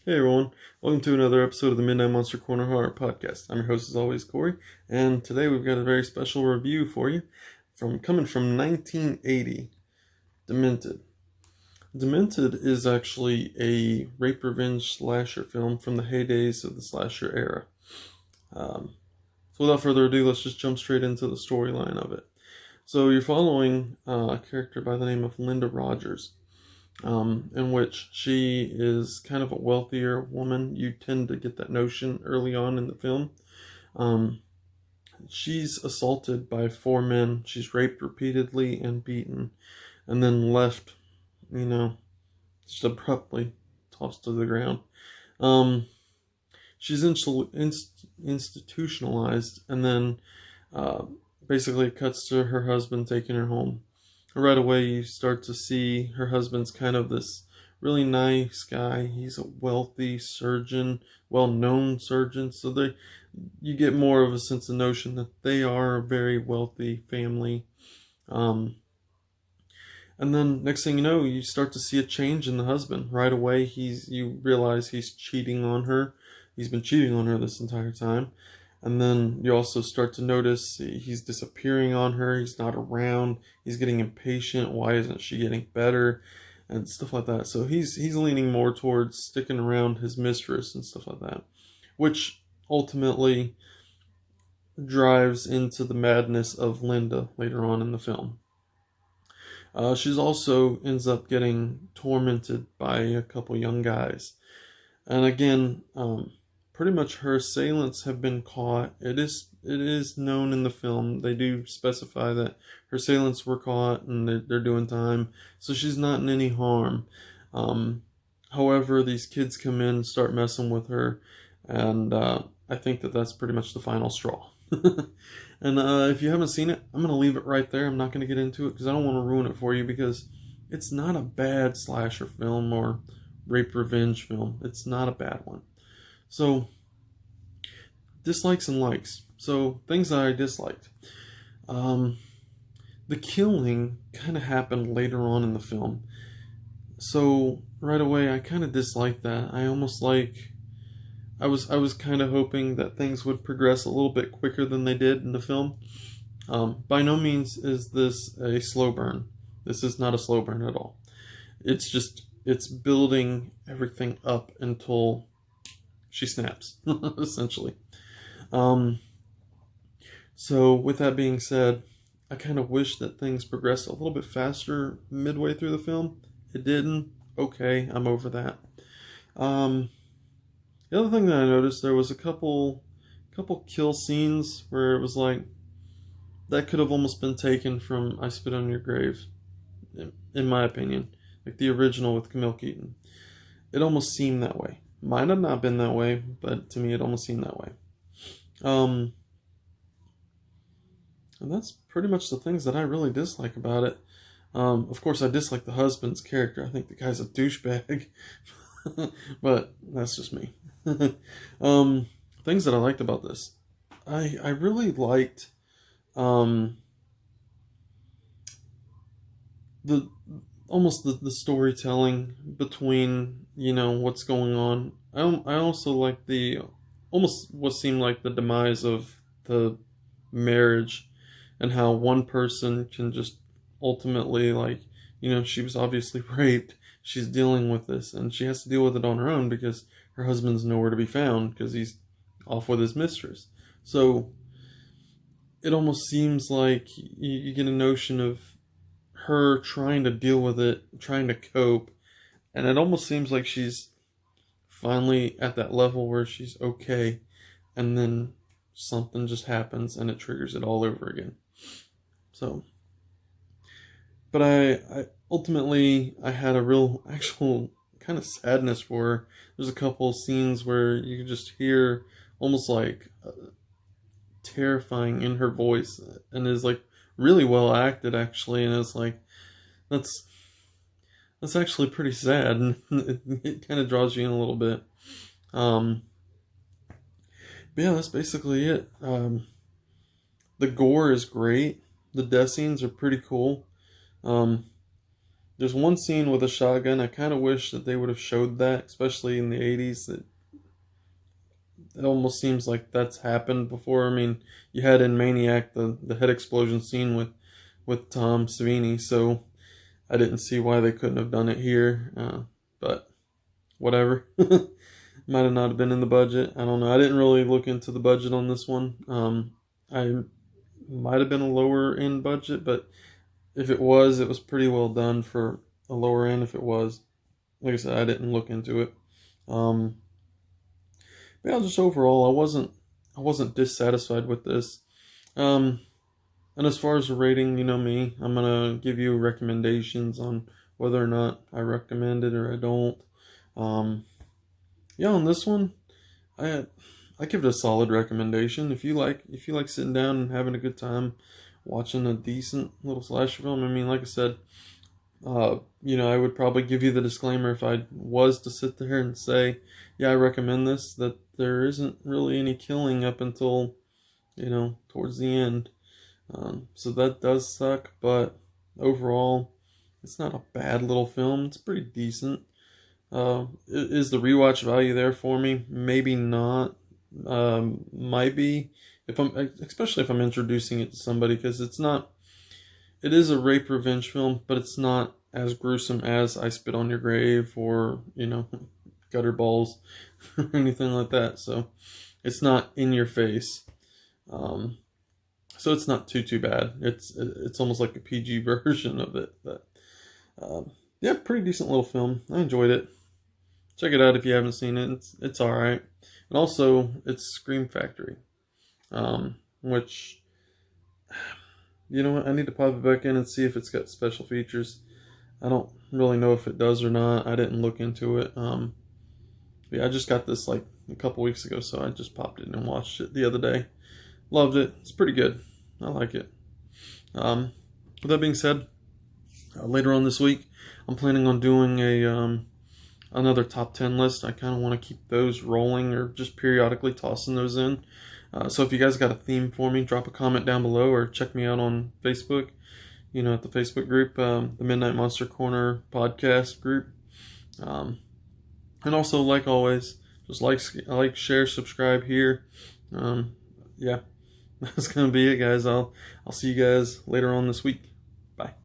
Hey everyone, welcome to another episode of the Midnight Monster Corner Horror Podcast. I'm your host as always, Corey, and today we've got a very special review for you coming from 1980, Demented. Demented is actually a rape revenge slasher film from the heydays of the slasher era. So without further ado, let's just jump straight into the storyline of it. So you're following a character by the name of Linda Rogers. In which she is kind of a wealthier woman. You tend to get that notion early on in the film. Um, she's assaulted by four men. She's raped repeatedly and beaten, and then left, just abruptly tossed to the ground. Um, she's institutionalized, and then uh, basically it cuts to her husband taking her home. Right away you start to see her husband's kind of this really nice guy. He's a wealthy surgeon, well-known surgeon, so you get more of a sense of notion that they are a very wealthy family. And then next thing you know, you start to see a change in the husband. Right away you realize he's cheating on her. He's been cheating on her this entire time. And then you also start to notice he's disappearing on her. He's not around. He's getting impatient. Why isn't she getting better? And stuff like that. So he's leaning more towards sticking around his mistress and stuff like that, which ultimately drives into the madness of Linda later on in the film. She's also ends up getting tormented by a couple young guys. And again, pretty much her assailants have been caught. It is known in the film. They do specify that her assailants were caught and they're doing time, so she's not in any harm. However, these kids come in and start messing with her, and I think that's pretty much the final straw. And if you haven't seen it, I'm going to leave it right there. I'm not going to get into it because I don't want to ruin it for you, because it's not a bad slasher film or rape revenge film. It's not a bad one. So, dislikes and likes. So, things that I disliked. The killing kind of happened later on in the film. So, right away, I kind of disliked that. I was kind of hoping that things would progress a little bit quicker than they did in the film. By no means is this a slow burn. This is not a slow burn at all. It's building everything up until she snaps, essentially. Um, so with that being said, I kind of wish that things progressed a little bit faster midway through the film. It didn't. Okay, I'm over that. Um, the other thing that I noticed, there was a couple kill scenes where it was like that could have almost been taken from I Spit on Your Grave, in my opinion, like the original with Camille Keaton. It almost seemed that way. Might have not been that way, but to me it almost seemed that way. Um, and that's pretty much the things that I really dislike about it. Of course, I dislike the husband's character. I think the guy's a douchebag, but that's just me. um, Things that I liked about this, I really liked um, the the storytelling between what's going on. I also like the almost what seemed like the demise of the marriage, and how one person can just ultimately, like, she was obviously raped. She's dealing with this and she has to deal with it on her own because her husband's nowhere to be found because he's off with his mistress. So it almost seems like you get a notion of her trying to deal with it, trying to cope, and it almost seems like she's finally at that level where she's okay, and then something just happens and it triggers it all over again. So, but I ultimately I had a real actual kind of sadness for her. There's a couple scenes where you can just hear almost like terrifying in her voice, and is like really well acted actually, and it's like that's actually pretty sad, and it kind of draws you in a little bit. Um, but yeah, that's basically it. The gore is great. The death scenes are pretty cool. Um, There's one scene with a shotgun. I kind of wish that they would have showed that, especially in the 80s. It almost seems like that's happened before. I mean, you had in Maniac the head explosion scene with Tom Savini, so I didn't see why they couldn't have done it here. But whatever. Might have not been in the budget. I don't know. I didn't really look into the budget on this one. I might have been a lower end budget, but if it was pretty well done for a lower end. If it was, like I said, I didn't look into it. Um, but yeah, just overall, I wasn't dissatisfied with this. Um, and as far as the rating, you know me, I'm gonna give you recommendations on whether or not I recommend it or I don't. Um, yeah, on this one, I I give it a solid recommendation. If you like sitting down and having a good time watching a decent little slasher film, I mean, like I said, I would probably give you the disclaimer if I was to sit there and say, yeah, I recommend this, that there isn't really any killing up until, towards the end. So that does suck, but overall, it's not a bad little film. It's pretty decent. Is the rewatch value there for me? Maybe not. Might be especially if I'm introducing it to somebody, because it's not. It is a rape revenge film, but it's not as gruesome as I Spit on Your Grave or Gutter Balls or anything like that. So it's not in your face. So it's not too bad. It's almost like a PG version of it, but yeah, pretty decent little film. I enjoyed it. Check it out if you haven't seen it. It's all right. And also, it's Scream Factory, which, you know what, I need to pop it back in and see if it's got special features. I don't really know if it does or not. I didn't look into it. Yeah, I just got this like a couple weeks ago, so I just popped it in and watched it the other day. Loved it. It's pretty good. I like it. With that being said, later on this week, I'm planning on doing another top 10 list. I kind of want to keep those rolling, or just periodically tossing those in. So if you guys got a theme for me, drop a comment down below, or check me out on Facebook, at the Facebook group, the Midnight Monster Corner podcast group. And also, like always, just like, share, subscribe here. Yeah, that's going to be it, guys. I'll see you guys later on this week. Bye.